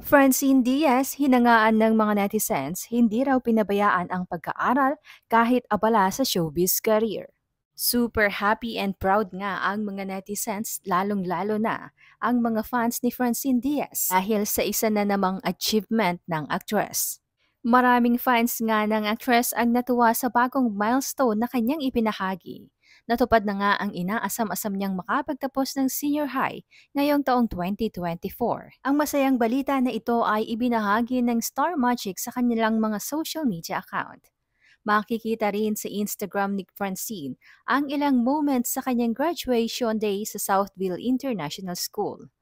Francine Diaz, hinangaan ng mga netizens, hindi raw pinabayaan ang pag-aaral kahit abala sa showbiz career. Super happy and proud nga ang mga netizens, lalong-lalo na ang mga fans ni Francine Diaz dahil sa isa na namang achievement ng actress. Maraming fans nga ng actress ang natuwa sa bagong milestone na kanyang ipinahagi. Natupad na nga ang inaasam-asam niyang makapagtapos ng senior high ngayong taong 2024. Ang masayang balita na ito ay ibinahagi ng Star Magic sa kanilang mga social media account. Makikita rin sa Instagram ni Francine ang ilang moments sa kanyang graduation day sa Southville International School.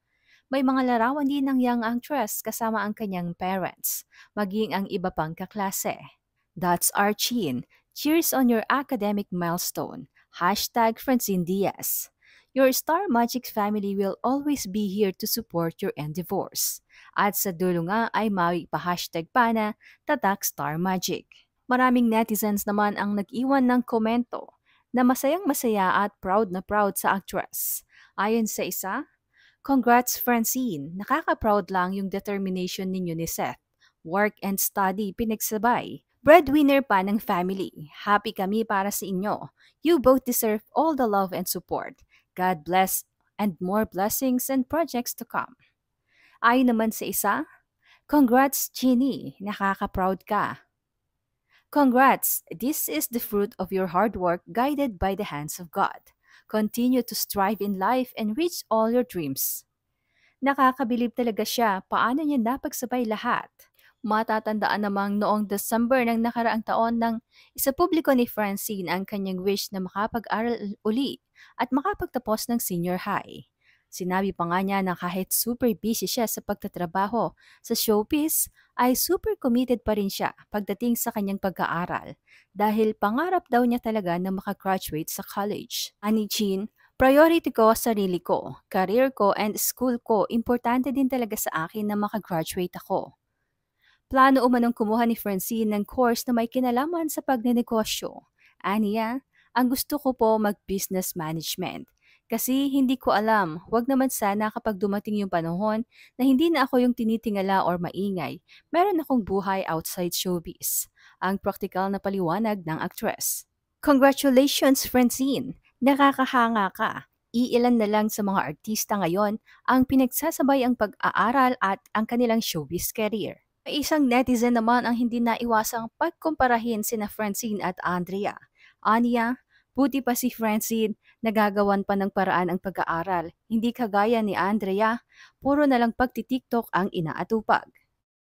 May mga larawan din ng young actress kasama ang kanyang parents, maging ang iba pang kaklase. That's our chin. Cheers on your academic milestone. Hashtag Francine Diaz. Your Star Magic family will always be here to support your endeavors. At sa dulo nga ay pa-hashtag pa na Tatak Star Magic. Maraming netizens naman ang nag-iwan ng komento na masayang masaya at proud na proud sa actress. Ayon sa isa, "Congrats Francine, nakaka-proud lang yung determination ninyo ni Seth. Work and study pinagsabay. Breadwinner pa ng family. Happy kami para sa inyo. You both deserve all the love and support. God bless and more blessings and projects to come." Ayon naman sa isa, "Congrats Ginny, nakaka-proud ka. Congrats! This is the fruit of your hard work guided by the hands of God. Continue to strive in life and reach all your dreams." Nakakabilib talaga siya paano niya napagsabay lahat. Matatandaan namang noong December ng nakaraang taon nang isapubliko ni Francine ang kanyang wish na makapag-aral uli at makapagtapos ng senior high. Sinabi pa nga niya na kahit super busy siya sa pagtatrabaho sa showbiz, ay super committed pa rin siya pagdating sa kanyang pag-aaral dahil pangarap daw niya talaga na makagraduate sa college. Ani Jean, "Priority ko sarili ko, career ko and school ko, importante din talaga sa akin na makagraduate ako." Plano umanong kumuha ni Francine ng course na may kinalaman sa pagnenegosyo. Aniya, "Ang gusto ko po mag-business management. Kasi hindi ko alam, wag naman sana kapag dumating yung panahon na hindi na ako yung tinitingala or maingay. Meron akong buhay outside showbiz." Ang praktikal na paliwanag ng actress. Congratulations, Francine! Nakakahanga ka. Iilan na lang sa mga artista ngayon ang pinagsasabay ang pag-aaral at ang kanilang showbiz career. May isang netizen naman ang hindi naiwasang pagkumparahin sina Francine at Andrea. Aniya, "Buti pa si Francine, nagagawan pa ng paraan ang pag-aaral. Hindi kagaya ni Andrea, puro na lang pagtitiktok ang inaatupag."